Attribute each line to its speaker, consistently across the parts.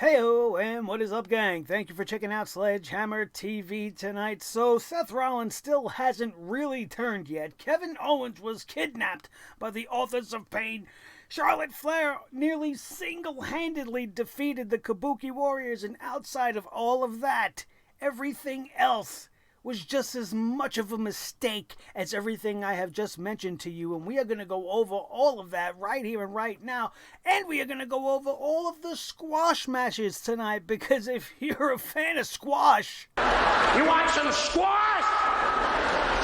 Speaker 1: Heyo, and what is up, gang? Thank you for checking out Sledgehammer TV tonight. So, Seth Rollins still hasn't really turned yet. Kevin Owens was kidnapped by the Authors of Pain. Charlotte Flair nearly single-handedly defeated the Kabuki Warriors, and outside of all of that, everything else was just as much of a mistake as everything I have just mentioned to you. And we are going to go over all of that right here and right now. And we are going to go over all of the squash matches tonight, because if you're a fan of squash...
Speaker 2: You want some squash?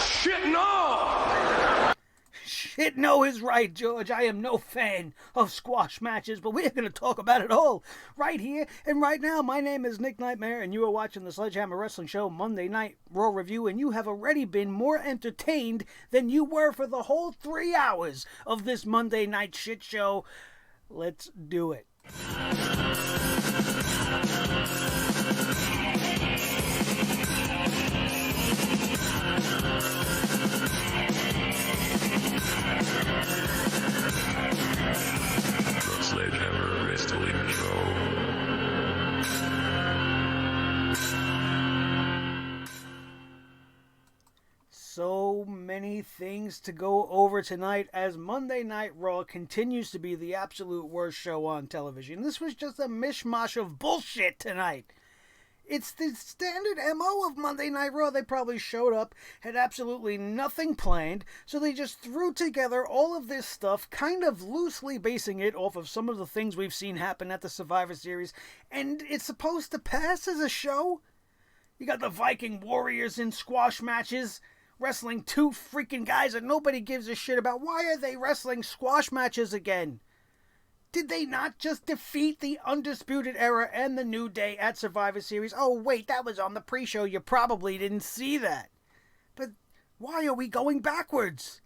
Speaker 2: Shit, no!
Speaker 1: Shit, no is right, George. I am no fan of squash matches, but we're going to talk about it all right here and right now. My name is Nick Nightmare, and you are watching the Sledgehammer Wrestling Show Monday Night Raw Review, and you have already been more entertained than you were for the whole 3 hours of this Monday night shit show. Let's do it.
Speaker 3: Sledgehammer Wrestling Show.
Speaker 1: So many things to go over tonight, as Monday Night Raw continues to be the absolute worst show on television. This was just a mishmash of bullshit tonight. It's the standard MO of Monday Night Raw. They probably showed up, had absolutely nothing planned, so they just threw together all of this stuff, kind of loosely basing it off of some of the things we've seen happen at the Survivor Series, and it's supposed to pass as a show? You got the Viking Warriors in squash matches, wrestling two freaking guys that nobody gives a shit about. Why are they wrestling squash matches again? Did they not just defeat the Undisputed Era and the New Day at Survivor Series? Oh, wait, that was on the pre-show. You probably didn't see that. But why are we going backwards?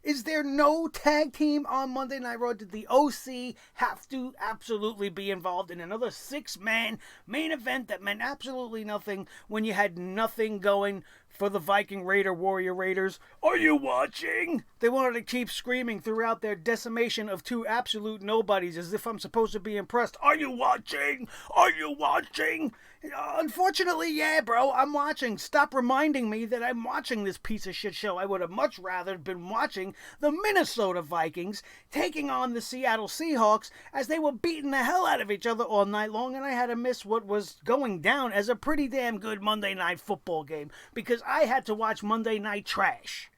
Speaker 1: Is there no tag team on Monday Night Raw? Did the OC have to absolutely be involved in another six-man main event that meant absolutely nothing when you had nothing going for the Viking Raider Warrior Raiders? Are you watching? They wanted to keep screaming throughout their decimation of two absolute nobodies as if I'm supposed to be impressed. Are you watching? Are you watching? Unfortunately, yeah, bro, I'm watching. Stop reminding me that I'm watching this piece of shit show. I would have much rather been watching the Minnesota Vikings taking on the Seattle Seahawks as they were beating the hell out of each other all night long, and I had to miss what was going down as a pretty damn good Monday Night Football game because I had to watch Monday Night Trash.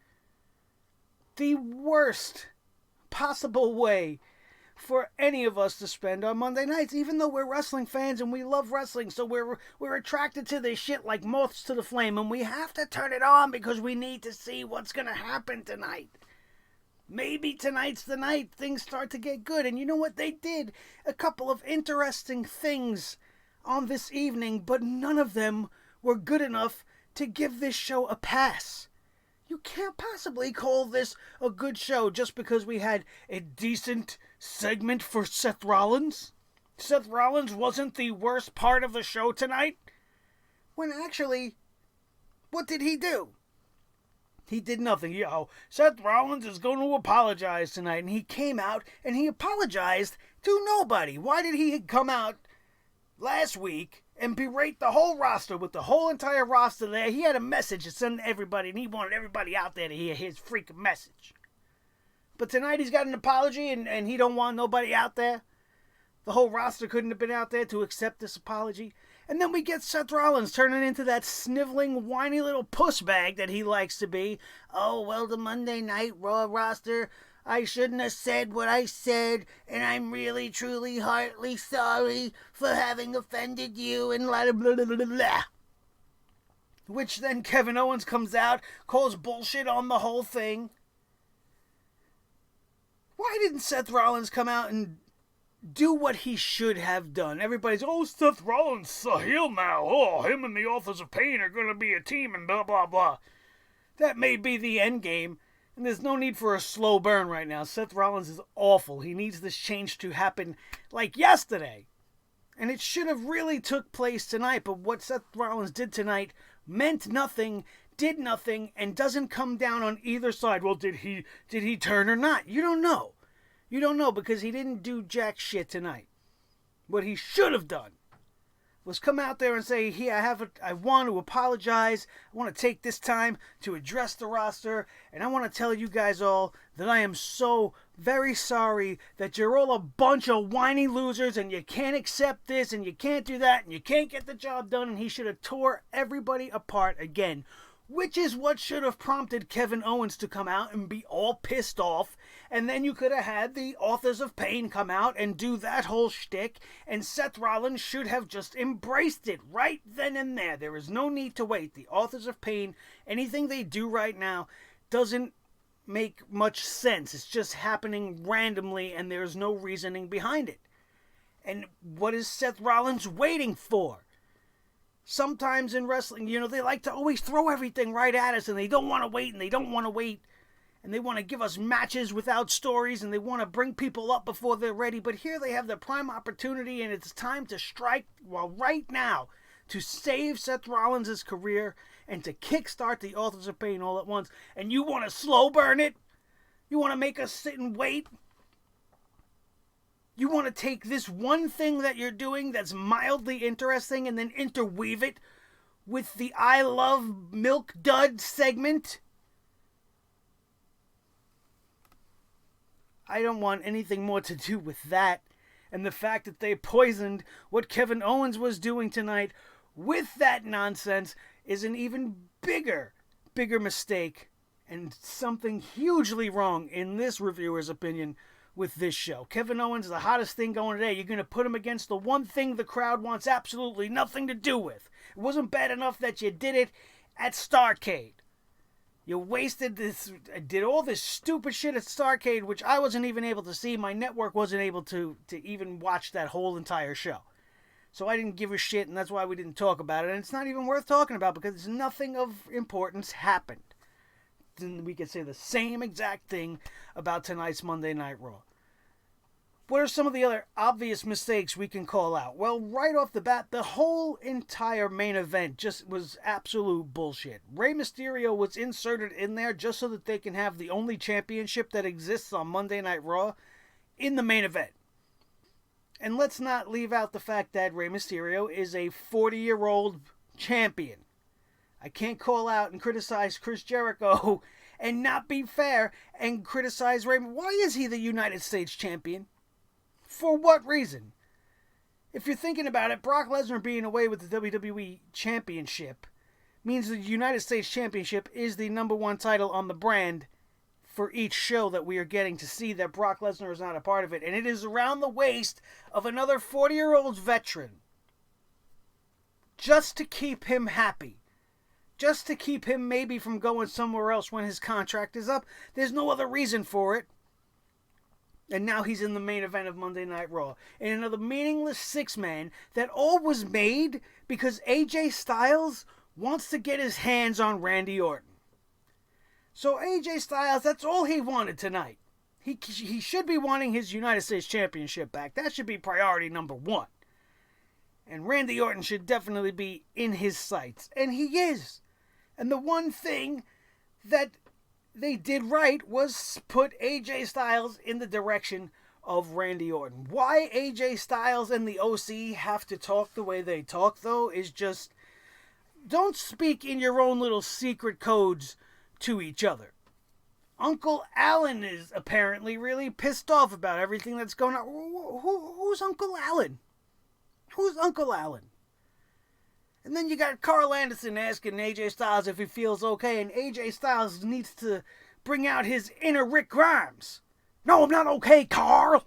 Speaker 1: The worst possible way for any of us to spend our Monday nights, even though we're wrestling fans and we love wrestling, so we're attracted to this shit like moths to the flame, and we have to turn it on because we need to see what's going to happen tonight. Maybe tonight's the night things start to get good, and you know what? They did a couple of interesting things on this evening, but none of them were good enough to give this show a pass. You can't possibly call this a good show just because we had a decent segment for Seth Rollins. Seth Rollins wasn't the worst part of the show tonight. When actually, what did he do? He did nothing. Seth Rollins is going to apologize tonight. And he came out and he apologized to nobody. Why did he come out last week and berate the whole roster with the whole entire roster there? He had a message to send to everybody, and he wanted everybody out there to hear his freaking message. But tonight he's got an apology, and he don't want nobody out there. The whole roster couldn't have been out there to accept this apology. And then we get Seth Rollins turning into that sniveling, whiny little puss bag that he likes to be. Oh, well, the Monday Night Raw roster, I shouldn't have said what I said, and I'm really, truly, heartily sorry for having offended you, and blah, blah, blah, blah, blah. Which then Kevin Owens comes out, calls bullshit on the whole thing. Why didn't Seth Rollins come out and do what he should have done? Everybody's, Seth Rollins, a heel now. Oh, him and the Authors of Pain are going to be a team and blah, blah, blah. That may be the end game. And there's no need for a slow burn right now. Seth Rollins is awful. He needs this change to happen like yesterday. And it should have really took place tonight. But what Seth Rollins did tonight meant nothing, did nothing, and doesn't come down on either side. Well, did he turn or not? You don't know. You don't know because he didn't do jack shit tonight. What he should have done was come out there and say, I want to apologize. I want to take this time to address the roster, and I want to tell you guys all that I am so very sorry that you're all a bunch of whiny losers and you can't accept this and you can't do that and you can't get the job done, and he should have tore everybody apart again. Which is what should have prompted Kevin Owens to come out and be all pissed off. And then you could have had the Authors of Pain come out and do that whole shtick. And Seth Rollins should have just embraced it right then and there. There is no need to wait. The Authors of Pain, anything they do right now, doesn't make much sense. It's just happening randomly and there's no reasoning behind it. And what is Seth Rollins waiting for? Sometimes in wrestling, they like to always throw everything right at us, and they don't want to wait, and they don't want to wait, and they want to give us matches without stories, and they want to bring people up before they're ready. But here they have the prime opportunity, and it's time to strike right now to save Seth Rollins' career and to kickstart the Authors of Pain all at once. And you want to slow burn it? You want to make us sit and wait? You want to take this one thing that you're doing that's mildly interesting and then interweave it with the I Love Milk Dud segment? I don't want anything more to do with that. And the fact that they poisoned what Kevin Owens was doing tonight with that nonsense is an even bigger mistake and something hugely wrong in this reviewer's opinion with this show. Kevin Owens is the hottest thing going today. You're going to put him against the one thing the crowd wants absolutely nothing to do with. It wasn't bad enough that you did it at Starrcade. You wasted this, did all this stupid shit at Starrcade, which I wasn't even able to see. My network wasn't able to even watch that whole entire show. So I didn't give a shit, and that's why we didn't talk about it. And it's not even worth talking about because nothing of importance happened. Then we could say the same exact thing about tonight's Monday Night Raw. What are some of the other obvious mistakes we can call out? Well, right off the bat, the whole entire main event just was absolute bullshit. Rey Mysterio was inserted in there just so that they can have the only championship that exists on Monday Night Raw in the main event. And let's not leave out the fact that Rey Mysterio is a 40-year-old champion. I can't call out and criticize Chris Jericho and not be fair and criticize Rey. Why is he the United States champion? For what reason? If you're thinking about it, Brock Lesnar being away with the WWE Championship means the United States Championship is the number one title on the brand for each show that we are getting to see that Brock Lesnar is not a part of it. And it is around the waist of another 40-year-old veteran just to keep him happy. Just to keep him maybe from going somewhere else when his contract is up. There's no other reason for it. And now he's in the main event of Monday Night Raw. In another meaningless six-man that all was made because AJ Styles wants to get his hands on Randy Orton. So AJ Styles, that's all he wanted tonight. He should be wanting his United States Championship back. That should be priority number one. And Randy Orton should definitely be in his sights. And he is. And the one thing that they did right was put AJ Styles in the direction of Randy Orton. Why AJ Styles and the OC have to talk the way they talk, though, is just don't speak in your own little secret codes to each other. Uncle Alan is apparently really pissed off about everything that's going on. Who's Uncle Alan? Who's Uncle Alan? And then you got Carl Anderson asking AJ Styles if he feels okay, and AJ Styles needs to bring out his inner Rick Grimes. No, I'm not okay, Carl.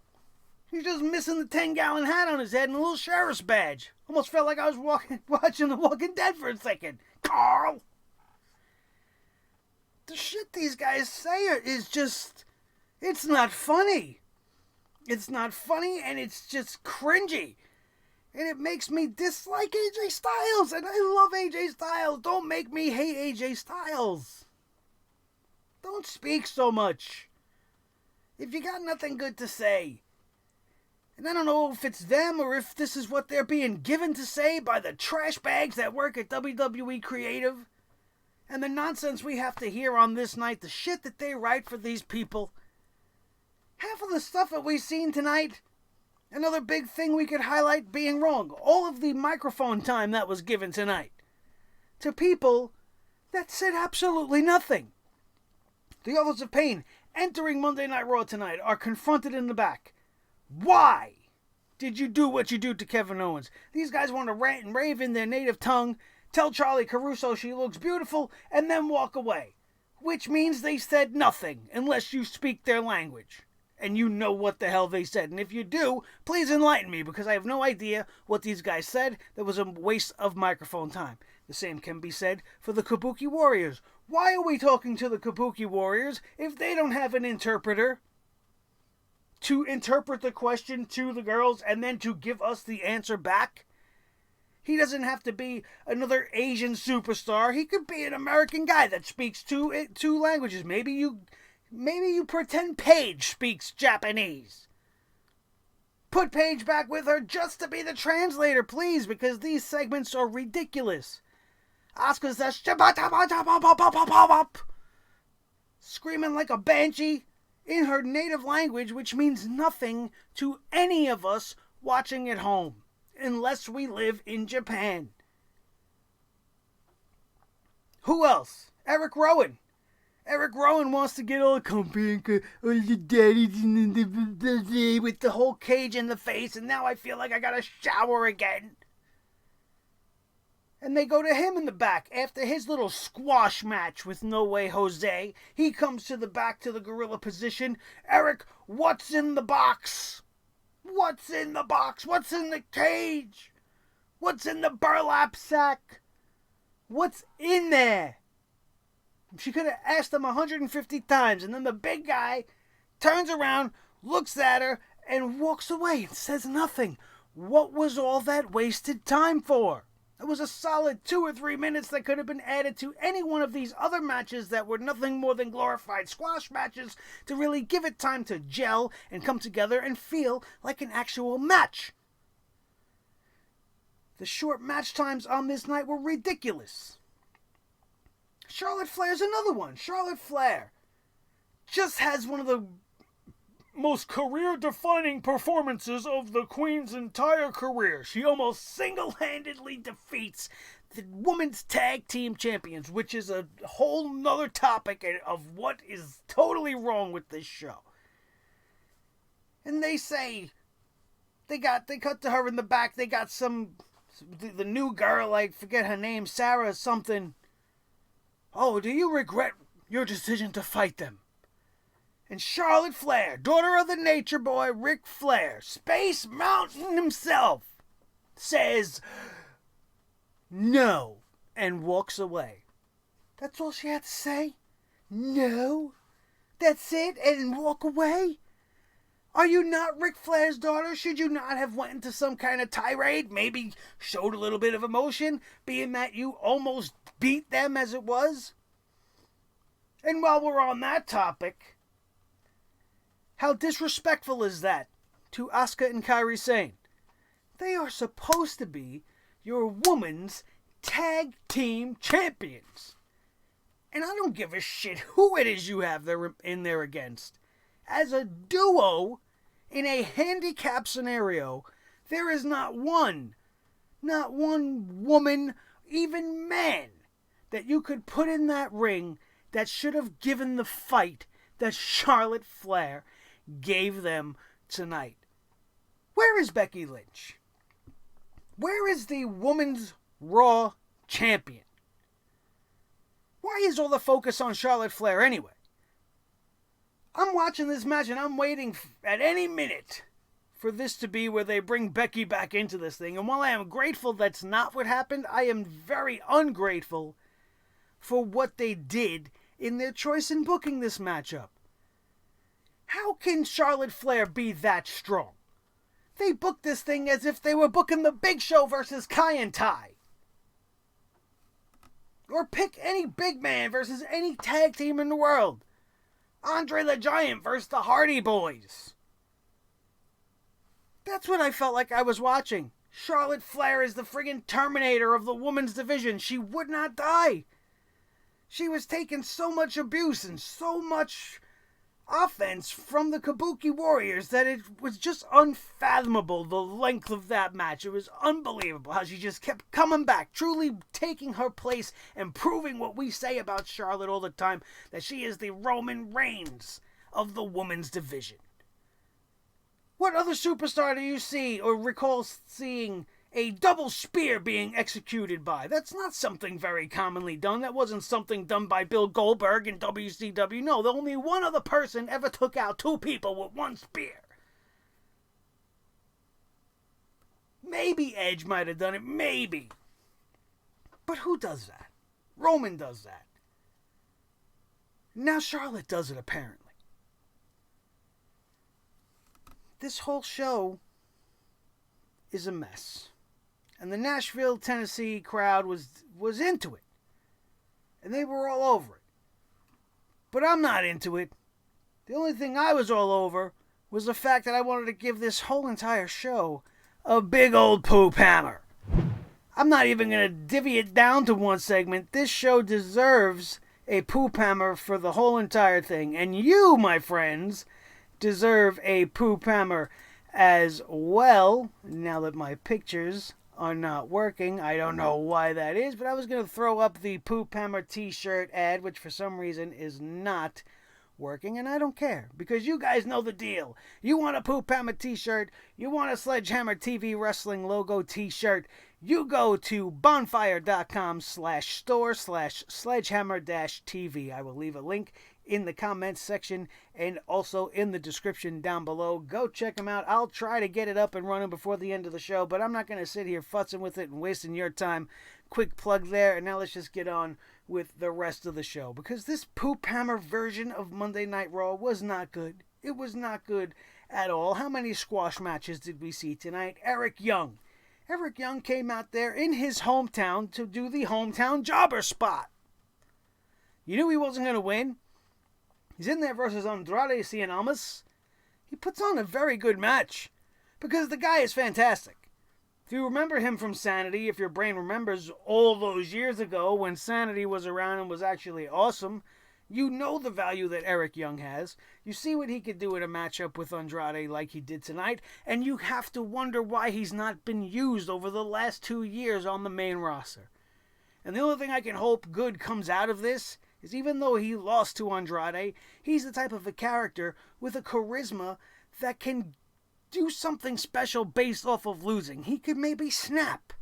Speaker 1: He's just missing the 10-gallon hat on his head and a little sheriff's badge. Almost felt like I was watching The Walking Dead for a second. Carl! The shit these guys say is just... It's not funny. It's not funny, and it's just cringy. And it makes me dislike AJ Styles. And I love AJ Styles. Don't make me hate AJ Styles. Don't speak so much. If you got nothing good to say. And I don't know if it's them or if this is what they're being given to say by the trash bags that work at WWE Creative. And the nonsense we have to hear on this night. The shit that they write for these people. Half of the stuff that we've seen tonight Another big thing we could highlight being wrong. All of the microphone time that was given tonight to people that said absolutely nothing. The Authors of Pain entering Monday Night Raw tonight are confronted in the back. Why did you do what you do to Kevin Owens? These guys want to rant and rave in their native tongue, tell Charlie Caruso she looks beautiful, and then walk away. Which means they said nothing unless you speak their language. And you know what the hell they said. And if you do, please enlighten me, because I have no idea what these guys said. That was a waste of microphone time. The same can be said for the Kabuki Warriors. Why are we talking to the Kabuki Warriors if they don't have an interpreter to interpret the question to the girls and then to give us the answer back? He doesn't have to be another Asian superstar. He could be an American guy that speaks two languages. Maybe you pretend Paige speaks Japanese. Put Paige back with her just to be the translator, please, because these segments are ridiculous. Asuka says, screaming like a banshee in her native language, which means nothing to any of us watching at home, unless we live in Japan. Who else? Eric Rowan. Eric Rowan wants to get all comfy and all the daddies with the whole cage in the face, and now I feel like I gotta shower again. And they go to him in the back after his little squash match with No Way Jose. He comes to the back to the gorilla position. Eric, what's in the box? What's in the box? What's in the cage? What's in the burlap sack? What's in there? She could have asked him 150 times, and then the big guy turns around, looks at her, and walks away and says nothing. What was all that wasted time for? It was a solid 2 or 3 minutes that could have been added to any one of these other matches that were nothing more than glorified squash matches to really give it time to gel and come together and feel like an actual match. The short match times on this night were ridiculous. Charlotte Flair's another one. Charlotte Flair just has one of the most career-defining performances of the Queen's entire career. She almost single-handedly defeats the Women's Tag Team Champions, which is a whole nother topic of what is totally wrong with this show. And they say they cut to her in the back. They got the new girl, I forget her name, Sarah something. Oh, do you regret your decision to fight them? And Charlotte Flair, daughter of the Nature Boy, Ric Flair, Space Mountain himself, says no and walks away. That's all she had to say? No? That's it? And walk away? Are you not Ric Flair's daughter? Should you not have went into some kind of tirade? Maybe showed a little bit of emotion, being that you almost beat them as it was? And while we're on that topic, how disrespectful is that to Asuka and Kairi Sane? They are supposed to be your women's tag team champions. And I don't give a shit who it is you have in there against. As a duo, in a handicap scenario, there is not one woman, even man, that you could put in that ring that should have given the fight that Charlotte Flair gave them tonight. Where is Becky Lynch? Where is the Women's Raw Champion? Why is all the focus on Charlotte Flair anyway? I'm watching this match and I'm waiting at any minute for this to be where they bring Becky back into this thing. And while I am grateful that's not what happened, I am very ungrateful for what they did in their choice in booking this matchup. How can Charlotte Flair be that strong? They booked this thing as if they were booking the Big Show versus Kai and Tai. Or pick any big man versus any tag team in the world. Andre the Giant versus the Hardy Boys. That's what I felt like I was watching. Charlotte Flair is the friggin' Terminator of the women's division. She would not die. She was taking so much abuse and so much offense from the Kabuki Warriors that it was just unfathomable, the length of that match. It was unbelievable how she just kept coming back, truly taking her place and proving what we say about Charlotte all the time, that she is the Roman Reigns of the women's division. What other superstar do you see or recall seeing a double spear being executed by? That's not something very commonly done. That wasn't something done by Bill Goldberg in WCW. No, only one other person ever took out two people with one spear. Maybe Edge might have done it, maybe. But who does that? Roman does that. Now Charlotte does it, apparently. This whole show is a mess. And the Nashville, Tennessee crowd was into it. And they were all over it. But I'm not into it. The only thing I was all over was the fact that I wanted to give this whole entire show a big old poop hammer. I'm not even going to divvy it down to one segment. This show deserves a poop hammer for the whole entire thing. And you, my friends, deserve a poop hammer as well. Now that my pictures are not working, I don't know why that is, but I was going to throw up the Poop Hammer t-shirt ad, which for some reason is not working, and I don't care, because you guys know the deal. You want a Poop Hammer t-shirt, you want a Sledgehammer TV wrestling logo t-shirt, you go to bonfire.com/store/sledgehammer-tv. I will leave a link in the comments section and also in the description down below. Go check them out. I'll try to get it up and running before the end of the show, but I'm not going to sit here futzing with it and wasting your time. Quick plug there, and now let's just get on with the rest of the show, because this Poop Hammer version of Monday Night Raw was not good. It was not good at all. How many squash matches did we see tonight? Eric Young came out there in his hometown to do the hometown jobber spot. You knew he wasn't going to win. He's in there versus Andrade Cien Almas. He puts on a very good match because the guy is fantastic. If you remember him from Sanity, if your brain remembers all those years ago when Sanity was around and was actually awesome, you know the value that Eric Young has. You see what he could do in a matchup with Andrade like he did tonight, and you have to wonder why he's not been used over the last 2 years on the main roster. And the only thing I can hope good comes out of this is, even though he lost to Andrade, he's the type of a character with a charisma that can do something special based off of losing. He could maybe snap.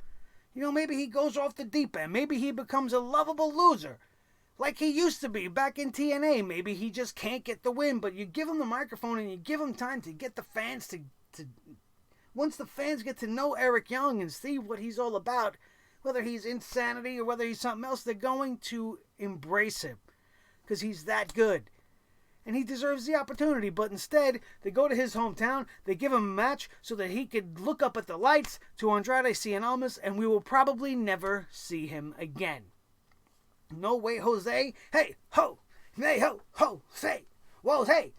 Speaker 1: Maybe he goes off the deep end. Maybe he becomes a lovable loser like he used to be back in TNA. Maybe he just can't get the win, but you give him the microphone and you give him time to get the fans to once the fans get to know Eric Young and see what he's all about, whether he's insanity or whether he's something else, they're going to embrace him because he's that good. And he deserves the opportunity, but instead, they go to his hometown, they give him a match so that he could look up at the lights to Andrade Cien Almas, and we will probably never see him again. No way, Jose. Hey, ho, hey, ho, say, whoa, hey.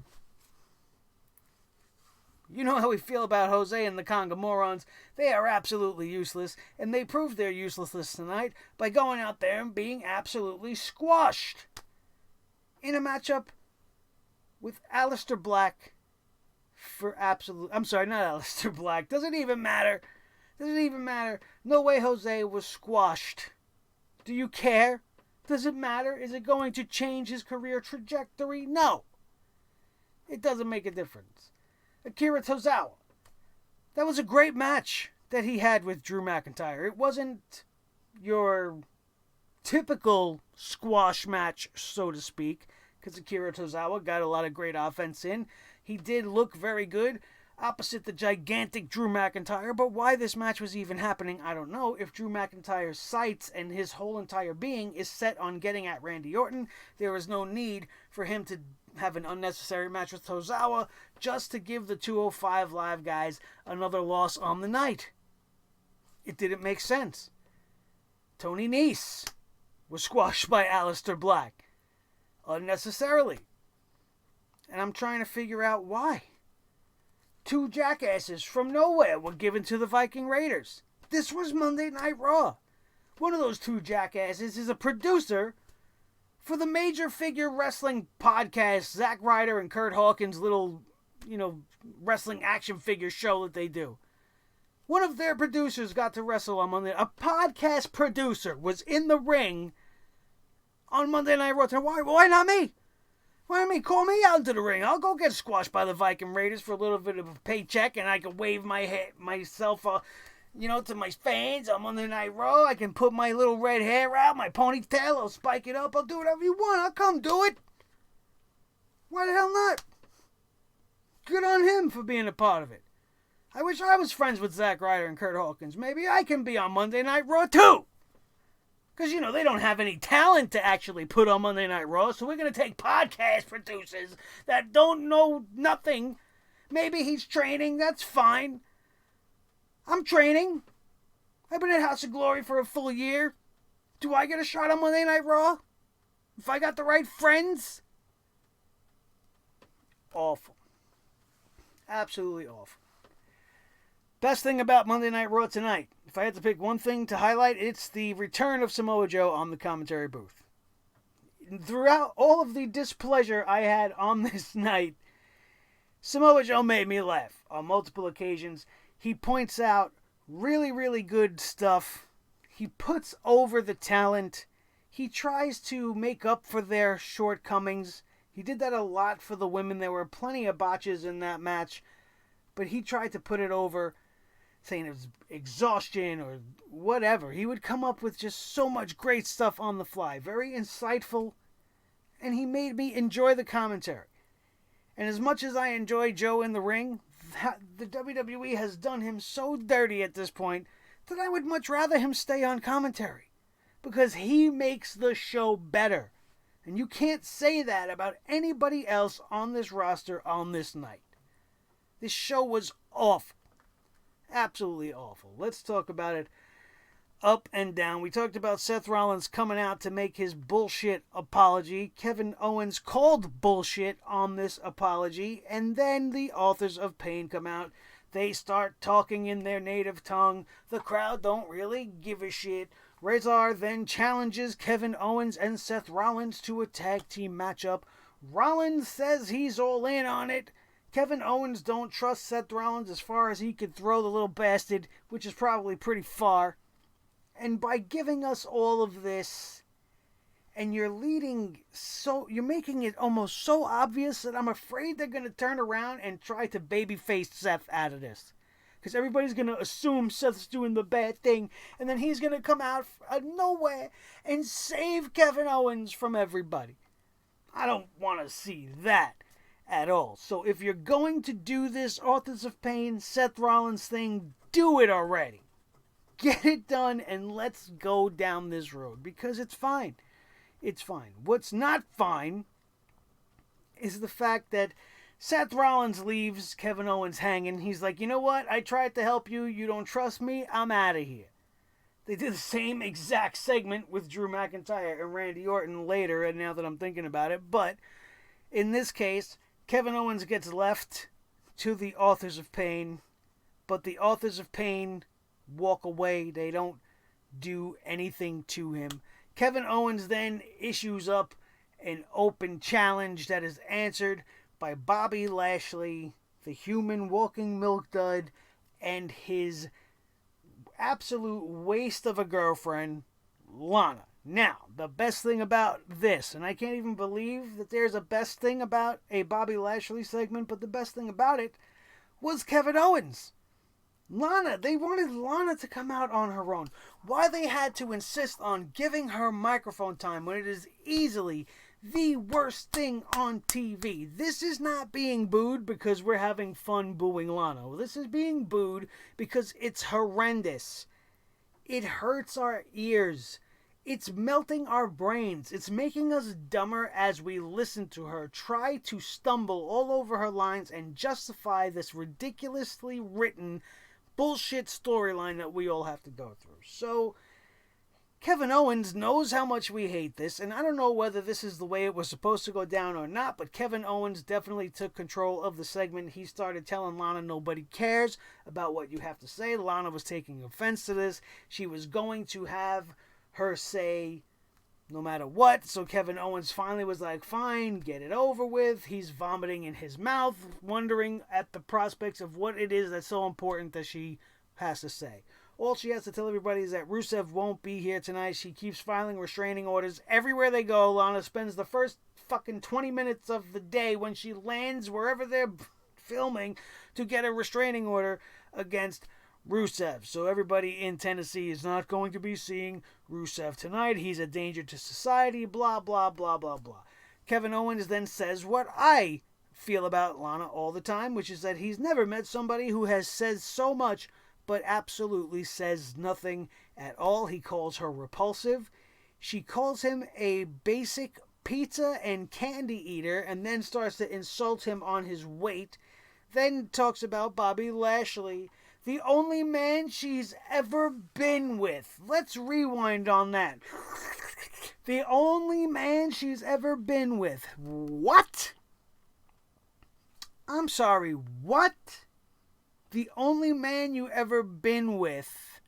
Speaker 1: You know how we feel about Jose and the Conga Morons. They are absolutely useless, and they proved their uselessness tonight by going out there and being absolutely squashed in a matchup with Alistair Black for absolute... I'm sorry, not Alistair Black. Doesn't even matter. No Way Jose was squashed. Do you care? Does it matter? Is it going to change his career trajectory? No. It doesn't make a difference. Akira Tozawa. That was a great match that he had with Drew McIntyre. It wasn't your typical squash match, so to speak, because Akira Tozawa got a lot of great offense in. He did look very good opposite the gigantic Drew McIntyre, but why this match was even happening, I don't know. If Drew McIntyre's sights and his whole entire being is set on getting at Randy Orton, there is no need for him to have an unnecessary match with Tozawa just to give the 205 Live guys another loss on the night. It didn't make sense. Tony Nese was squashed by Alistair Black unnecessarily. And I'm trying to figure out why. Two jackasses from nowhere were given to the Viking Raiders. This was Monday Night Raw. One of those two jackasses is a producer for the Major Figure Wrestling podcast, Zack Ryder and Kurt Hawkins' little, wrestling action figure show that they do. One of their producers got to wrestle on Monday. A podcast producer was in the ring on Monday Night Raw. Why not me? Why not me? Call me out into the ring. I'll go get squashed by the Viking Raiders for a little bit of a paycheck, and I can wave myself, to my fans on Monday Night Raw. I can put my little red hair out, my ponytail. I'll spike it up. I'll do whatever you want. I'll come do it. Why the hell not? Good on him for being a part of it. I wish I was friends with Zack Ryder and Kurt Hawkins. Maybe I can be on Monday Night Raw too. Because, they don't have any talent to actually put on Monday Night Raw, so we're going to take podcast producers that don't know nothing. Maybe he's training, that's fine. I'm training. I've been at House of Glory for a full year. Do I get a shot on Monday Night Raw? If I got the right friends? Awful. Absolutely awful. Best thing about Monday Night Raw tonight, if I had to pick one thing to highlight, it's the return of Samoa Joe on the commentary booth. Throughout all of the displeasure I had on this night, Samoa Joe made me laugh on multiple occasions. He points out really, really good stuff. He puts over the talent. He tries to make up for their shortcomings. He did that a lot for the women. There were plenty of botches in that match, but he tried to put it over, saying it was exhaustion or whatever. He would come up with just so much great stuff on the fly. Very insightful, and he made me enjoy the commentary. And as much as I enjoy Joe in the ring, the WWE has done him so dirty at this point that I would much rather him stay on commentary, because he makes the show better. And you can't say that about anybody else on this roster on this night. This show was awful. Absolutely awful. Let's talk about it up and down. We talked about Seth Rollins coming out to make his bullshit apology. Kevin Owens called bullshit on this apology. And then the Authors of Pain come out. They start talking in their native tongue. The crowd don't really give a shit. Razor then challenges Kevin Owens and Seth Rollins to a tag team matchup. Rollins says he's all in on it. Kevin Owens don't trust Seth Rollins as far as he could throw the little bastard, which is probably pretty far. And by giving us all of this, and you're making it almost so obvious that I'm afraid they're going to turn around and try to babyface Seth out of this. Because everybody's going to assume Seth's doing the bad thing, and then he's going to come out of nowhere and save Kevin Owens from everybody. I don't want to see that at all. So if you're going to do this Authors of Pain, Seth Rollins thing, do it already. Get it done and let's go down this road, because it's fine. It's fine. What's not fine is the fact that Seth Rollins leaves Kevin Owens hanging. He's like, you know what? I tried to help you. You don't trust me. I'm out of here. They did the same exact segment with Drew McIntyre and Randy Orton later, and now that I'm thinking about it. But in this case, Kevin Owens gets left to the Authors of Pain, but the Authors of Pain walk away. They don't do anything to him. Kevin Owens then issues up an open challenge that is answered by Bobby Lashley, the human walking milk dud, and his absolute waste of a girlfriend, Lana. Now, the best thing about this, and I can't even believe that there's a best thing about a Bobby Lashley segment, but the best thing about it was Kevin Owens. Lana, they wanted Lana to come out on her own. Why they had to insist on giving her microphone time when it is easily the worst thing on TV. This is not being booed because we're having fun booing Lana. This is being booed because it's horrendous. It hurts our ears. It's melting our brains. It's making us dumber as we listen to her try to stumble all over her lines and justify this ridiculously written bullshit storyline that we all have to go through. So Kevin Owens knows how much we hate this, and I don't know whether this is the way it was supposed to go down or not, but Kevin Owens definitely took control of the segment. He started telling Lana nobody cares about what you have to say. Lana was taking offense to this. She was going to have her say no matter what. So Kevin Owens finally was like, fine, get it over with. He's vomiting in his mouth, wondering at the prospects of what it is that's so important that she has to say. All she has to tell everybody is that Rusev won't be here tonight. She keeps filing restraining orders everywhere they go. Lana spends the first fucking 20 minutes of the day when she lands wherever they're filming to get a restraining order against Rusev. So everybody in Tennessee is not going to be seeing Rusev tonight. He's a danger to society, blah, blah, blah, blah, blah. Kevin Owens then says what I feel about Lana all the time, which is that he's never met somebody who has said so much but absolutely says nothing at all. He calls her repulsive. She calls him a basic pizza and candy eater and then starts to insult him on his weight. Then talks about Bobby Lashley, the only man she's ever been with. Let's rewind on that. The only man she's ever been with. What? I'm sorry, what? The only man you ever been with.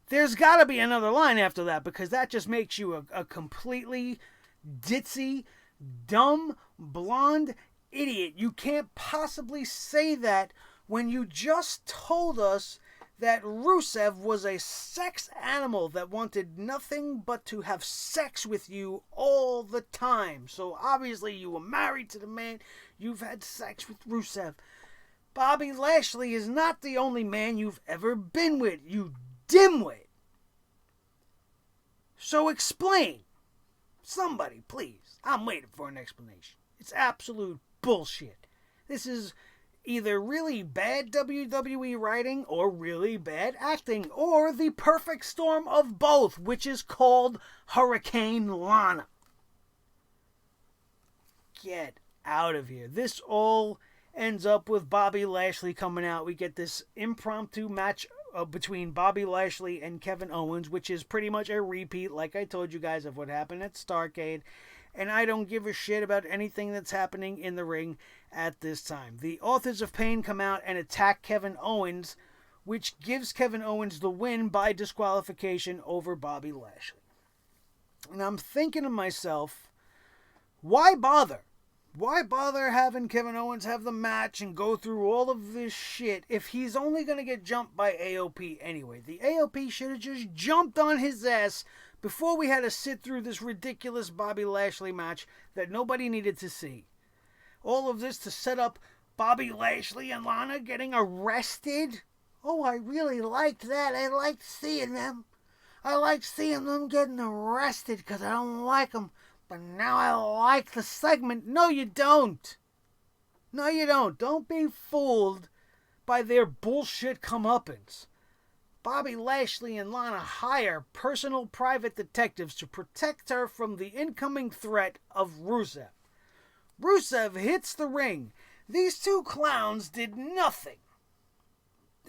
Speaker 1: There's got to be another line after that, because that just makes you a completely ditzy, dumb, blonde idiot. You can't possibly say that when you just told us that Rusev was a sex animal that wanted nothing but to have sex with you all the time. So obviously you were married to the man. You've had sex with Rusev. Bobby Lashley is not the only man you've ever been with, you dimwit. So explain. Somebody, please. I'm waiting for an explanation. It's absolute bullshit. This is either really bad WWE writing or really bad acting, or the perfect storm of both, which is called Hurricane Lana. Get out of here. This all ends up with Bobby Lashley coming out. We get this impromptu match between Bobby Lashley and Kevin Owens, which is pretty much a repeat, like I told you guys, of what happened at Starrcade. And I don't give a shit about anything that's happening in the ring at this time. The Authors of Pain come out and attack Kevin Owens, which gives Kevin Owens the win by disqualification over Bobby Lashley. And I'm thinking to myself, why bother? Why bother having Kevin Owens have the match and go through all of this shit if he's only going to get jumped by AOP anyway? The AOP should have just jumped on his ass before we had to sit through this ridiculous Bobby Lashley match that nobody needed to see. All of this to set up Bobby Lashley and Lana getting arrested? Oh, I really liked that. I liked seeing them. I liked seeing them getting arrested because I don't like them. But now I like the segment. No, you don't. No, you don't. Don't be fooled by their bullshit comeuppance. Bobby Lashley and Lana hire personal private detectives to protect her from the incoming threat of Rusev. Rusev hits the ring. These two clowns did nothing.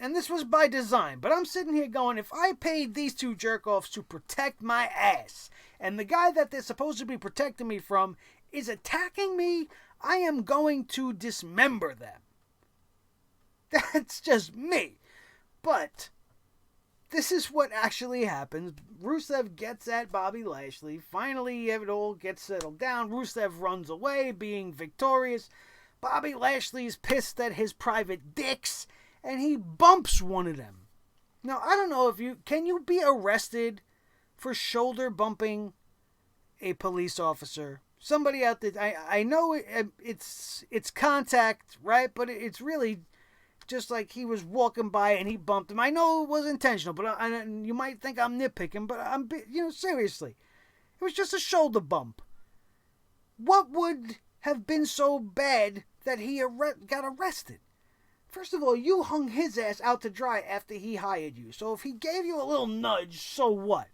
Speaker 1: And this was by design. But I'm sitting here going, if I paid these two jerk-offs to protect my ass, and the guy that they're supposed to be protecting me from is attacking me, I am going to dismember them. That's just me. But this is what actually happens. Rusev gets at Bobby Lashley. Finally, it all gets settled down. Rusev runs away, being victorious. Bobby Lashley's pissed at his private dicks, and he bumps one of them. Now, I don't know if can you be arrested for shoulder bumping a police officer? Somebody out there, I know it's contact, right? But it's really just like he was walking by and he bumped him. I know it was intentional, but you might think I'm nitpicking, but seriously, it was just a shoulder bump. What would have been so bad that he got arrested? First of all, you hung his ass out to dry after he hired you. So if he gave you a little nudge, so what?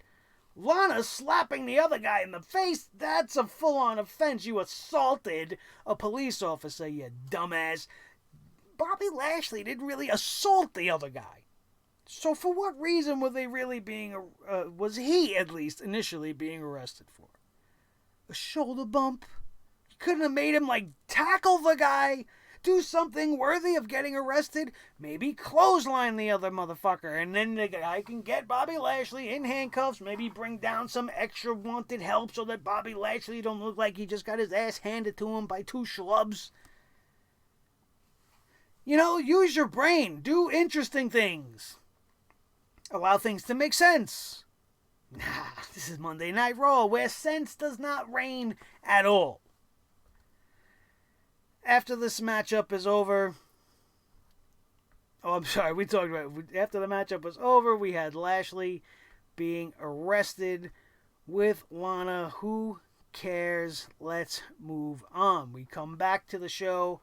Speaker 1: Lana slapping the other guy in the face, that's a full-on offense. You assaulted a police officer, you dumbass. Bobby Lashley didn't really assault the other guy. So for what reason were they really was he at least initially being arrested for? A shoulder bump? You couldn't have made him tackle the guy, do something worthy of getting arrested. Maybe clothesline the other motherfucker. And then the guy can get Bobby Lashley in handcuffs. Maybe bring down some extra wanted help so that Bobby Lashley don't look like he just got his ass handed to him by two schlubs. You know, use your brain. Do interesting things. Allow things to make sense. Nah, this is Monday Night Raw, where sense does not reign at all. After this matchup is over... we talked about it. After the matchup was over, we had Lashley being arrested with Lana. Who cares? Let's move on. We come back to the show.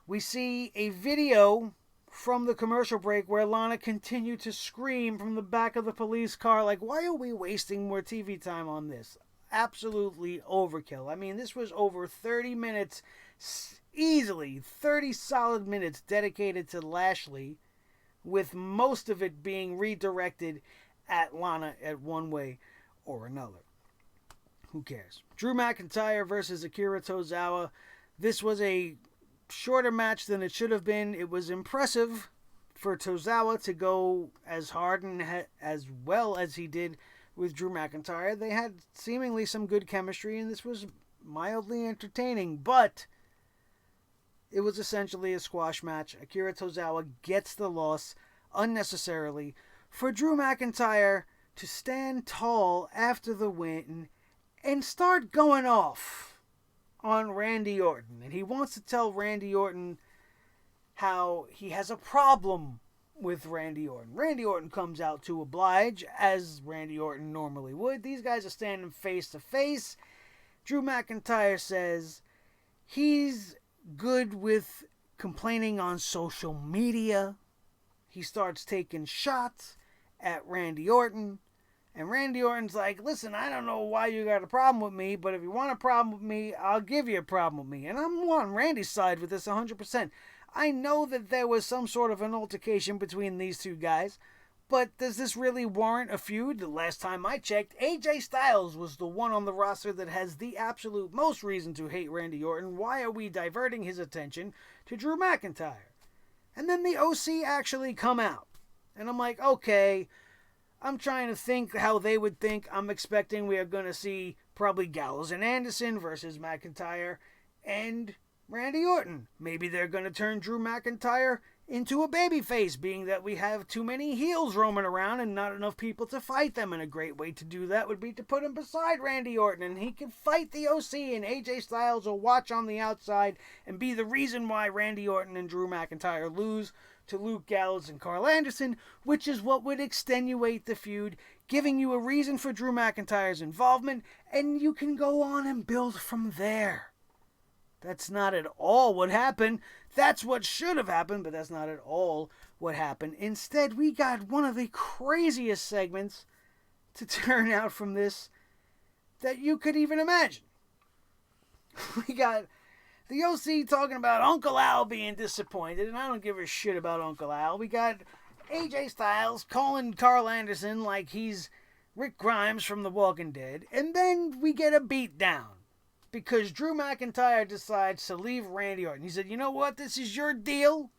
Speaker 1: We see a video from the commercial break where Lana continued to scream from the back of the police car, like, why are we wasting more TV time on this? Absolutely overkill. I mean, this was over 30 minutes, easily 30 solid minutes dedicated to Lashley, with most of it being redirected at Lana at one way or another. Who cares? Drew McIntyre versus Akira Tozawa. This was a shorter match than it should have been. It was impressive for Tozawa to go as hard and as well as he did with Drew McIntyre. They had seemingly some good chemistry, and this was mildly entertaining, but it was essentially a squash match. Akira Tozawa gets the loss unnecessarily. For Drew McIntyre to stand tall after the win and start going off on Randy Orton. And he wants to tell Randy Orton how he has a problem with Randy Orton. Randy Orton comes out to oblige, as Randy Orton normally would. These guys are standing face to face. Drew McIntyre says he's good with complaining on social media. He starts taking shots at Randy Orton. And Randy Orton's like, listen, I don't know why you got a problem with me, but if you want a problem with me, I'll give you a problem with me. And I'm on Randy's side with this 100%. I know that there was some sort of an altercation between these two guys, but does this really warrant a feud? The last time I checked, AJ Styles was the one on the roster that has the absolute most reason to hate Randy Orton. Why are we diverting his attention to Drew McIntyre? And then the OC actually come out. And I'm like, okay, I'm trying to think how they would think. I'm expecting we are going to see probably Gallows and Anderson versus McIntyre and Randy Orton. Maybe they're going to turn Drew McIntyre into a babyface, being that we have too many heels roaming around and not enough people to fight them. And a great way to do that would be to put him beside Randy Orton, and he can fight the OC, and AJ Styles will watch on the outside and be the reason why Randy Orton and Drew McIntyre lose to Luke Gallows and Carl Anderson, which is what would extenuate the feud, giving you a reason for Drew McIntyre's involvement, and you can go on and build from there. That's not at all what happened. That's what should have happened, but that's not at all what happened. Instead, we got one of the craziest segments to turn out from this that you could even imagine. We got the OC talking about Uncle Al being disappointed, and I don't give a shit about Uncle Al. We got AJ Styles calling Carl Anderson like he's Rick Grimes from The Walking Dead, and then we get a beatdown because Drew McIntyre decides to leave Randy Orton. He said, you know what, this is your deal.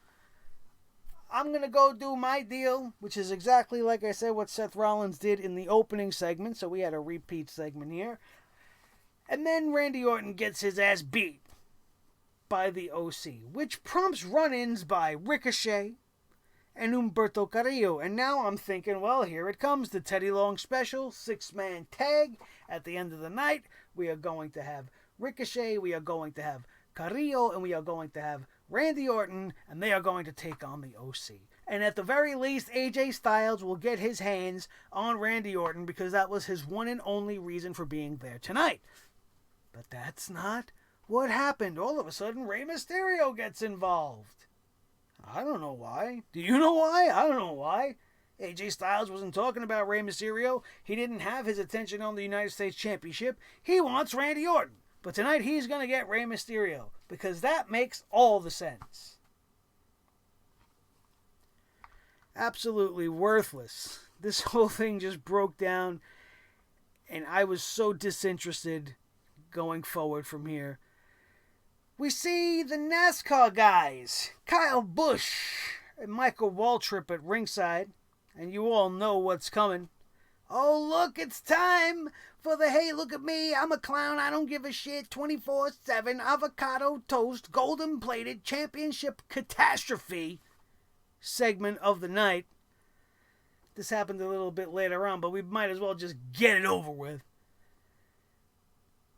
Speaker 1: I'm going to go do my deal, which is exactly, like I said, what Seth Rollins did in the opening segment, so we had a repeat segment here. And then Randy Orton gets his ass beat by the OC, which prompts run-ins by Ricochet and Humberto Carrillo. And now I'm thinking, well, here it comes, the Teddy Long special, 6-man tag. At the end of the night, we are going to have Ricochet, we are going to have Carrillo, and we are going to have Randy Orton, and they are going to take on the OC. And at the very least, AJ Styles will get his hands on Randy Orton because that was his one and only reason for being there tonight. But that's not what happened. All of a sudden, Rey Mysterio gets involved. I don't know why. Do you know why? I don't know why. AJ Styles wasn't talking about Rey Mysterio. He didn't have his attention on the United States Championship. He wants Randy Orton. But tonight he's going to get Rey Mysterio because that makes all the sense. Absolutely worthless. This whole thing just broke down, and I was so disinterested going forward from here. We see the NASCAR guys, Kyle Busch and Michael Waltrip at ringside, and you all know what's coming. Oh, look, it's time for the hey, look at me, I'm a clown, I don't give a shit, 24/7 avocado toast, golden plated championship catastrophe segment of the night. This happened a little bit later on, but we might as well just get it over with.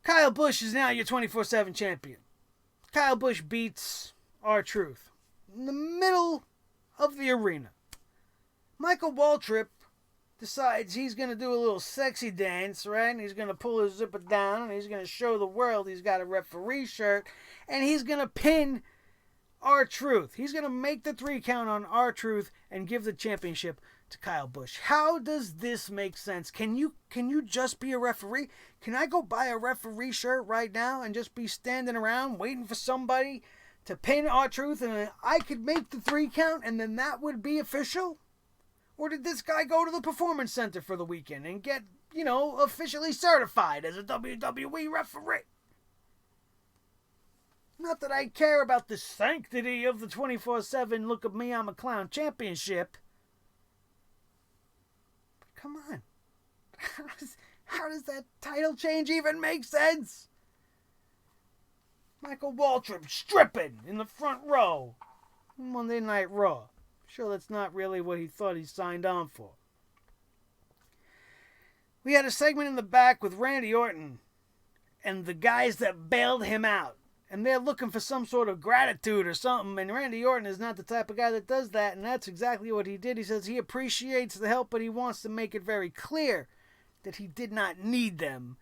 Speaker 1: Kyle Busch is now your 24/7 champion. Kyle Busch beats R-Truth in the middle of the arena. Michael Waltrip decides he's going to do a little sexy dance, right? And he's going to pull his zipper down and he's going to show the world he's got a referee shirt. And he's going to pin R-Truth. He's going to make the 3 count on R-Truth and give the championship to Kyle Busch. How does this make sense? Can you just be a referee? Can I go buy a referee shirt right now and just be standing around waiting for somebody to pin R-Truth and I could make the 3 count and then that would be official? Or did this guy go to the Performance Center for the weekend and get, officially certified as a WWE referee? Not that I care about the sanctity of the 24/7 look at me, I'm a clown championship. But come on. How does that title change even make sense? Michael Waltrip stripping in the front row. Monday Night Raw. Sure, that's not really what he thought he signed on for. We had a segment in the back with Randy Orton and the guys that bailed him out. And they're looking for some sort of gratitude or something. And Randy Orton is not the type of guy that does that. And that's exactly what he did. He says he appreciates the help, but he wants to make it very clear that he did not need them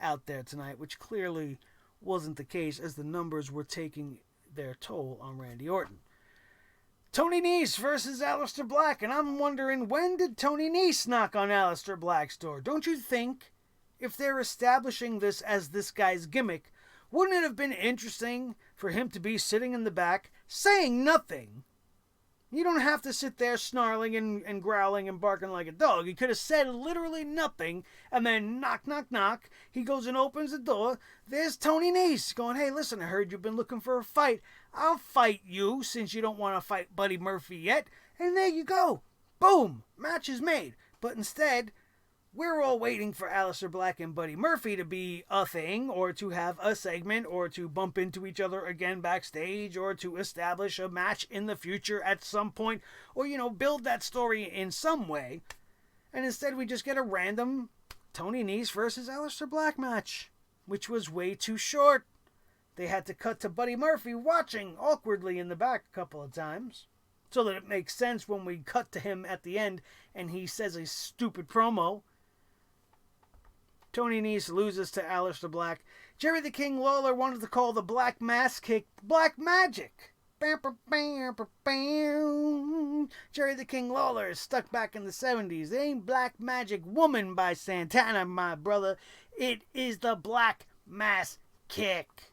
Speaker 1: out there tonight, which clearly wasn't the case as the numbers were taking their toll on Randy Orton. Tony Nese versus Alistair Black. And I'm wondering, when did Tony Nese knock on Alistair Black's door? Don't you think if they're establishing this as this guy's gimmick, wouldn't it have been interesting for him to be sitting in the back, saying nothing? You don't have to sit there snarling and growling and barking like a dog. He could have said literally nothing, and then knock, knock, knock. He goes and opens the door. There's Tony Nese going, hey, listen, I heard you've been looking for a fight. I'll fight you since you don't want to fight Buddy Murphy yet. And there you go. Boom. Match is made. But instead, we're all waiting for Alistair Black and Buddy Murphy to be a thing, or to have a segment, or to bump into each other again backstage, or to establish a match in the future at some point, or, build that story in some way. And instead we just get a random Tony Nese versus Alistair Black match, which was way too short. They had to cut to Buddy Murphy watching awkwardly in the back a couple of times, so that it makes sense when we cut to him at the end and he says a stupid promo. Tony Nese loses to Alistair Black. Jerry the King Lawler wanted to call the Black Mass Kick Black Magic. Jerry the King Lawler is stuck back in the 70s. It ain't Black Magic Woman by Santana, my brother. It is the Black Mass Kick.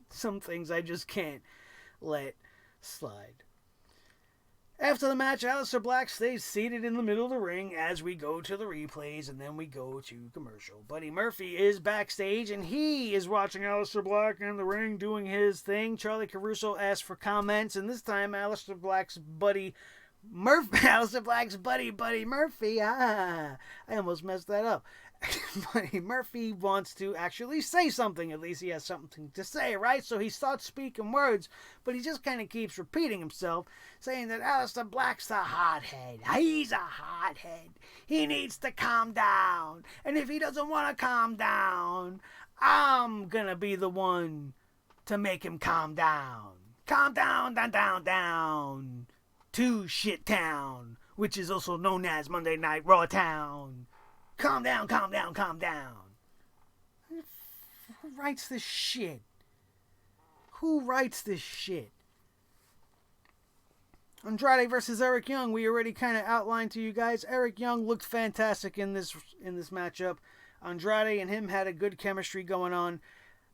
Speaker 1: Some things I just can't let slide. After the match, Alistair Black stays seated in the middle of the ring as we go to the replays, and then we go to commercial. Buddy Murphy is backstage, and he is watching Alistair Black in the ring doing his thing. Charlie Caruso asks for comments, and this time Alistair Black's buddy Buddy Murphy, I almost messed that up. Buddy Murphy wants to actually say something. At least he has something to say, right? So he starts speaking words, but he just kind of keeps repeating himself, saying that Alistair Black's a hothead. He's a hothead. He needs to calm down. And if he doesn't want to calm down, I'm gonna be the one to make him calm down. Calm down, down, to Shit Town, which is also known as Monday Night Raw Town. Calm down. Who writes this shit? Andrade versus Eric Young. We already kind of outlined to you guys. Eric Young looked fantastic in this matchup. Andrade and him had a good chemistry going on.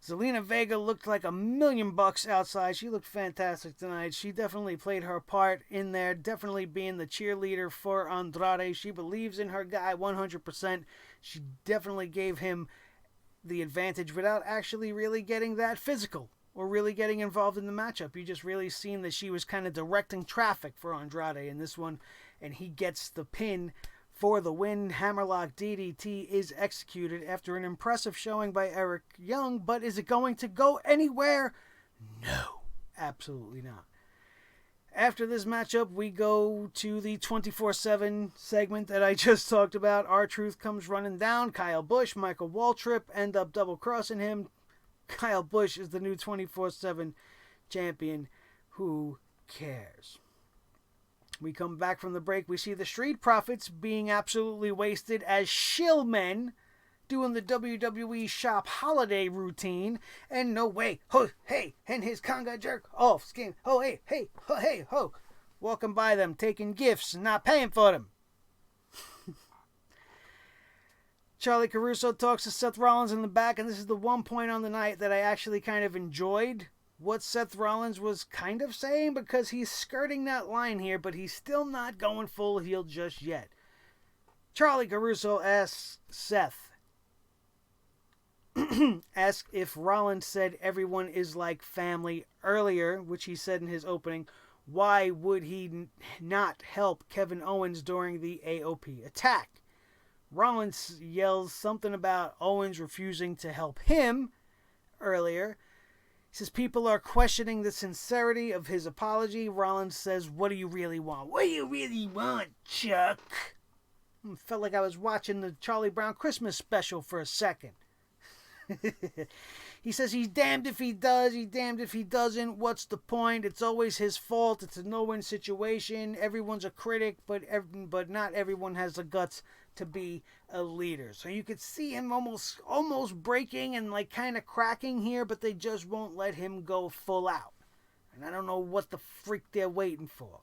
Speaker 1: Zelina Vega looked like $1,000,000 outside. She looked fantastic tonight. She definitely played her part in there, definitely being the cheerleader for Andrade. She believes in her guy 100%. She definitely gave him the advantage without actually really getting that physical or really getting involved in the matchup. You just really seen that she was kind of directing traffic for Andrade in this one, and he gets the pin for the win. Hammerlock DDT is executed after an impressive showing by Eric Young, but is it going to go anywhere? No, absolutely not. After this matchup, we go to the 24/7 segment that I just talked about. R-Truth comes running down. Kyle Busch, Michael Waltrip end up double-crossing him. Kyle Busch is the new 24/7 champion. Who cares? We come back from the break. We see the Street Profits being absolutely wasted as shill men doing the WWE Shop holiday routine, and no way, ho, hey, and his conga jerk off skin, ho, hey, hey, ho, hey, ho, walking by them, taking gifts and not paying for them. Charlie Caruso talks to Seth Rollins in the back, and this is the one point on the night that I actually kind of enjoyed what Seth Rollins was kind of saying, because he's skirting that line here, but he's still not going full heel just yet. Charlie Caruso asks Seth, ask if Rollins said everyone is like family earlier, which he said in his opening. Why would he not help Kevin Owens during the AOP attack? Rollins yells something about Owens refusing to help him earlier. He says people are questioning the sincerity of his apology. Rollins says, what do you really want? What do you really want, Chuck? Felt like I was watching the Charlie Brown Christmas special for a second. He says he's damned if he does, he's damned if he doesn't. What's the point? It's always his fault. It's a no-win situation. Everyone's a critic, but not everyone has the guts to be a leader. So you could see him almost breaking and like kind of cracking here, but they just won't let him go full out. And I don't know what the freak they're waiting for.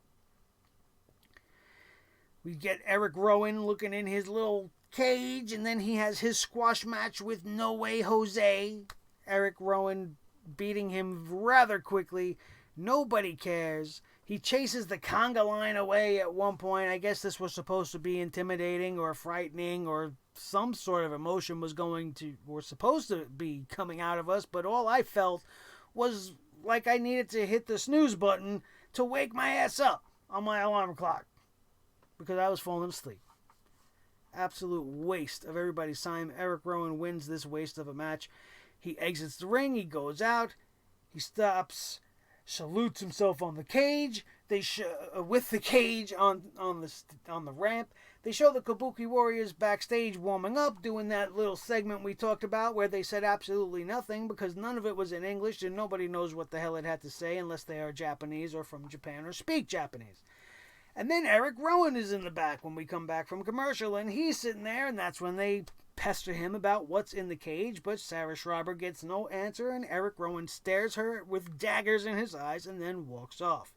Speaker 1: We get Eric Rowan looking in his little cage, and then he has his squash match with No Way Jose. Eric Rowan beating him rather quickly. Nobody cares. He chases the conga line away at one point. I guess this was supposed to be intimidating or frightening, or some sort of emotion was supposed to be coming out of us, but all I felt was like I needed to hit the snooze button to wake my ass up on my alarm clock, because I was falling asleep. Absolute waste of everybody's time. Eric Rowan wins this waste of a match. He exits the ring. He goes out. He stops, salutes himself on the cage. With the cage on the ramp. They show the Kabuki Warriors backstage warming up, doing that little segment we talked about where they said absolutely nothing because none of it was in English and nobody knows what the hell it had to say unless they are Japanese or from Japan or speak Japanese. And then Eric Rowan is in the back when we come back from commercial, and he's sitting there, and that's when they pester him about what's in the cage, but Sarah Schreiber gets no answer, and Eric Rowan stares her with daggers in his eyes and then walks off.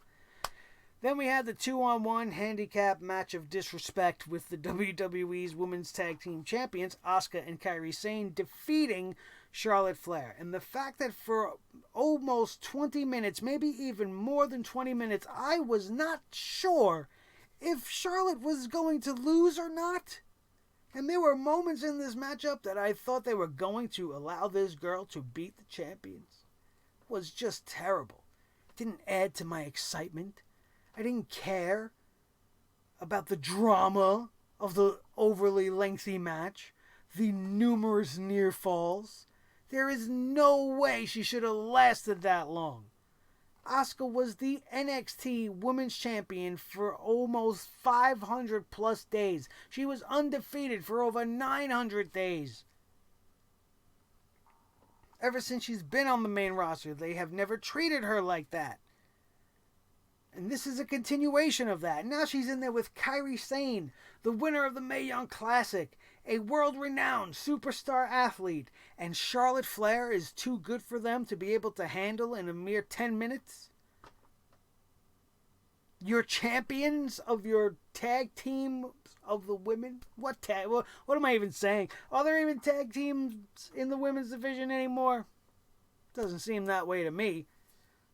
Speaker 1: Then we had the 2-on-1 handicap match of disrespect with the WWE's Women's Tag Team Champions, Asuka and Kairi Sane, defeating Charlotte Flair. And the fact that for almost 20 minutes, maybe even more than 20 minutes, I was not sure if Charlotte was going to lose or not. And there were moments in this matchup that I thought they were going to allow this girl to beat the champions. It was just terrible. It didn't add to my excitement. I didn't care about the drama of the overly lengthy match, the numerous near falls. There is no way she should have lasted that long. Asuka was the NXT Women's Champion for almost 500 plus days. She was undefeated for over 900 days. Ever since she's been on the main roster, they have never treated her like that. And this is a continuation of that. Now she's in there with Kairi Sane, the winner of the Mae Young Classic, a world-renowned superstar athlete, and Charlotte Flair is too good for them to be able to handle in a mere 10 minutes? You're champions of your tag team of the women? What am I even saying? Are there even tag teams in the women's division anymore? Doesn't seem that way to me.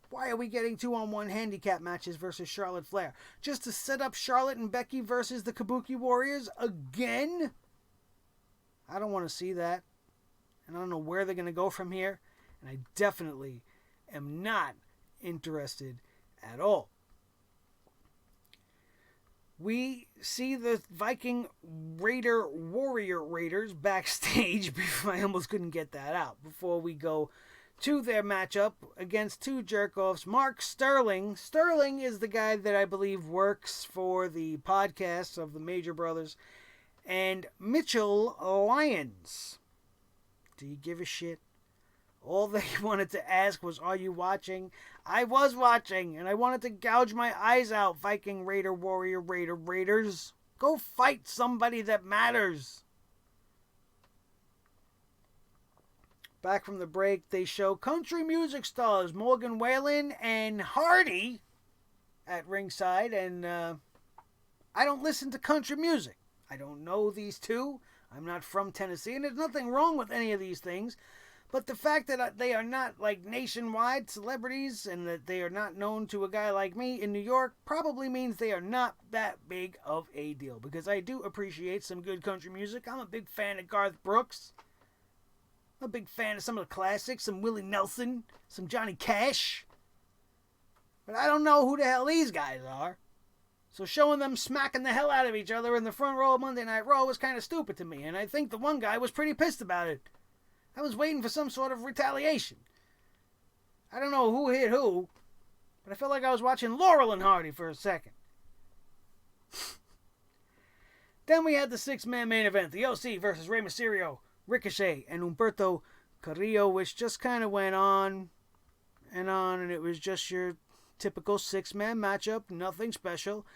Speaker 1: Why are we getting 2-on-1 handicap matches versus Charlotte Flair? Just to set up Charlotte and Becky versus the Kabuki Warriors again? I don't want to see that. and I don't know where they're going to go from here, and I definitely am not interested at all. We see the Viking Raider Warrior Raiders backstage. I almost couldn't get that out before we go to their matchup against two jerk-offs. Mark Sterling. Sterling is the guy that I believe works for the podcast of the Major Brothers. And Mitchell Lyons. Do you give a shit? All they wanted to ask was, are you watching? I was watching, and I wanted to gouge my eyes out, Viking Raider Warrior Raiders. Go fight somebody that matters. Back from the break, they show country music stars Morgan Wallen and Hardy at ringside, and I don't listen to country music. I don't know these two. I'm not from Tennessee, and there's nothing wrong with any of these things. But the fact that they are not like nationwide celebrities and that they are not known to a guy like me in New York probably means they are not that big of a deal. Because I do appreciate some good country music. I'm a big fan of Garth Brooks. I'm a big fan of some of the classics, some Willie Nelson, some Johnny Cash. But I don't know who the hell these guys are. So showing them smacking the hell out of each other in the front row of Monday Night Raw was kind of stupid to me. And I think the one guy was pretty pissed about it. I was waiting for some sort of retaliation. I don't know who hit who, but I felt like I was watching Laurel and Hardy for a second. Then we had the six-man main event, the OC versus Rey Mysterio, Ricochet, and Humberto Carrillo, which just kind of went on, and it was just your typical six-man matchup, nothing special.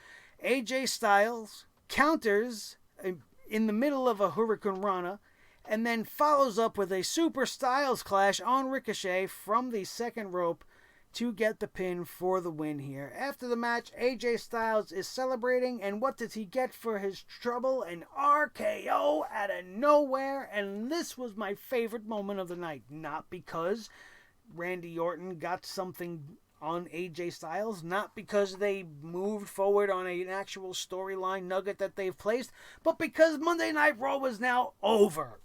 Speaker 1: AJ Styles counters in the middle of a Hurricane Rana, and then follows up with a Super Styles Clash on Ricochet from the second rope to get the pin for the win here. After the match, AJ Styles is celebrating, and what does he get for his trouble? An RKO out of nowhere, and this was my favorite moment of the night. Not because Randy Orton got something on AJ Styles, not because they moved forward on an actual storyline nugget that they've placed, but because Monday Night Raw was now over.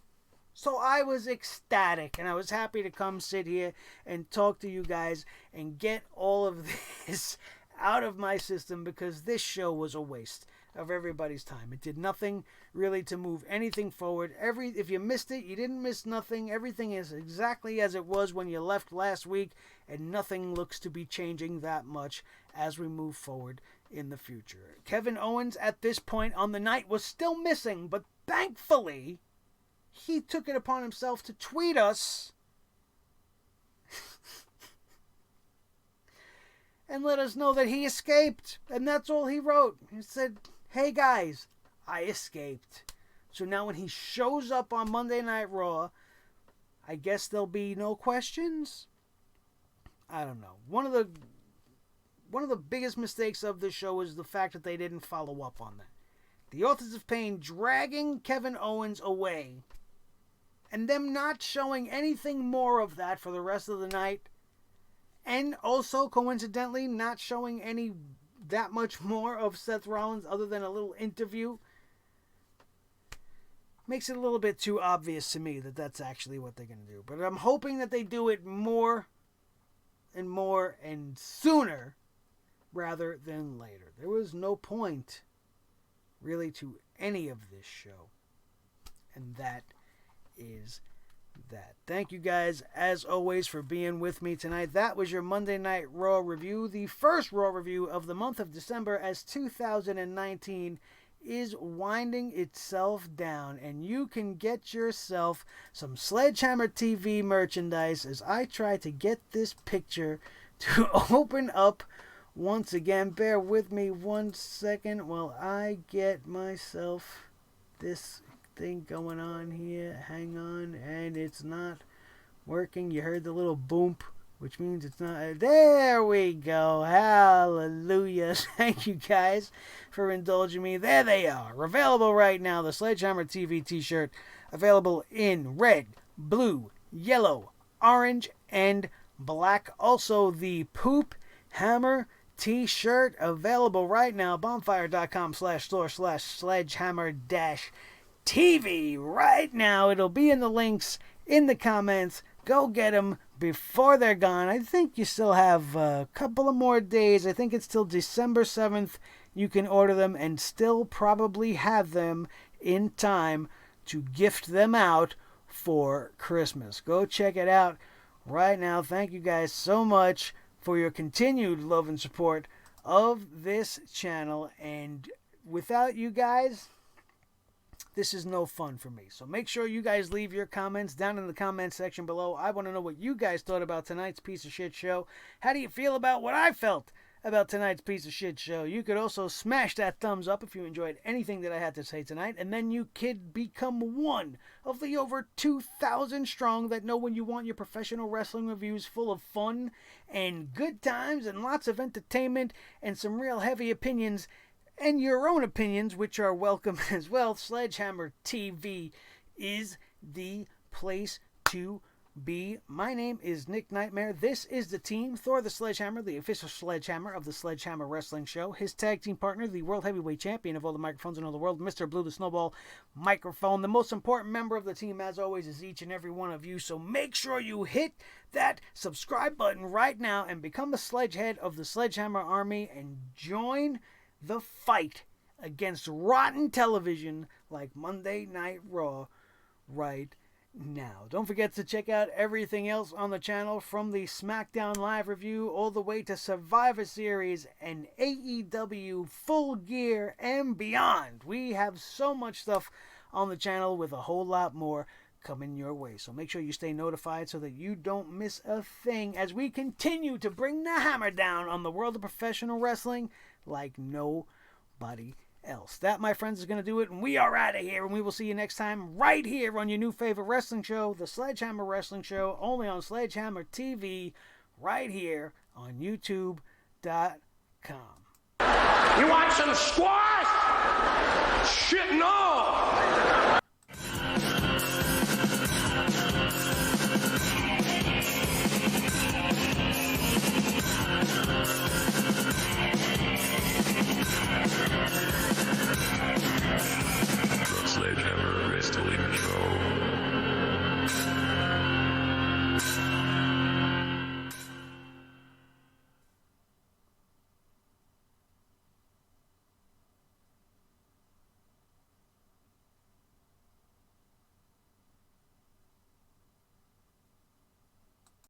Speaker 1: So I was ecstatic, and I was happy to come sit here and talk to you guys and get all of this out of my system, because this show was a waste of everybody's time. It did nothing really to move anything forward. If you missed it, you didn't miss nothing. Everything is exactly as it was when you left last week, and nothing looks to be changing that much as we move forward in the future. Kevin Owens at this point on the night was still missing, but thankfully he took it upon himself to tweet us and let us know that he escaped. And that's all he wrote. He said, hey guys, I escaped. So now when he shows up on Monday Night Raw, I guess there'll be no questions? I don't know. One of the biggest mistakes of this show is the fact that they didn't follow up on that. The Authors of Pain dragging Kevin Owens away, and them not showing anything more of that for the rest of the night, and also coincidentally not showing that much more of Seth Rollins other than a little interview, makes it a little bit too obvious to me that that's actually what they're going to do. But I'm hoping that they do it more and sooner rather than later. There was no point really to any of this show, and that is that. Thank you guys, as always, for being with me tonight. That was your Monday Night Raw review, the first Raw review of the month of December, as 2019 is winding itself down, and you can get yourself some Sledgehammer TV merchandise as I try to get this picture to open up once again. Bear with me 1 second while I get myself this thing going on here. Hang on, and it's not working. You heard the little boom, which means it's not. There we go. Hallelujah. Thank you guys for indulging me. There they are, available right now. The Sledgehammer TV t-shirt, available in red, blue, yellow, orange, and black. Also the Poop Hammer t-shirt, available right now. Bonfire.com/store/sledgehammer-TV. Right now, it'll be in the links in the comments. Go get them before they're gone. I think you still have a couple of more days. I think it's till December 7th. You can order them and still probably have them in time to gift them out for Christmas. Go check it out right now. Thank you guys so much for your continued love and support of this channel. And without you guys, this is no fun for me. So make sure you guys leave your comments down in the comment section below. I want to know what you guys thought about tonight's piece of shit show. How do you feel about what I felt about tonight's piece of shit show? You could also smash that thumbs up if you enjoyed anything that I had to say tonight. And then you could become one of the over 2,000 strong that know when you want your professional wrestling reviews full of fun and good times and lots of entertainment and some real heavy opinions and your own opinions, which are welcome as well. Sledgehammer TV is the place to be. My name is Nick Nightmare. This is the team. Thor the Sledgehammer, the official Sledgehammer of the Sledgehammer Wrestling Show. His tag team partner, the World Heavyweight Champion of all the microphones in all the world, Mr. Blue the Snowball Microphone. The most important member of the team, as always, is each and every one of you. So make sure you hit that subscribe button right now and become a Sledgehead of the Sledgehammer Army and join the fight against rotten television like Monday Night Raw right now. Don't forget to check out everything else on the channel, from the SmackDown Live review all the way to Survivor Series and AEW Full Gear and beyond. We have so much stuff on the channel with a whole lot more coming your way. So make sure you stay notified so that you don't miss a thing as we continue to bring the hammer down on the world of professional wrestling like nobody else. That, my friends, is going to do it, and we are out of here, and we will see you next time right here on your new favorite wrestling show, the Sledgehammer Wrestling Show, only on Sledgehammer TV, right here on YouTube.com.
Speaker 2: You want some squash? Shit, no!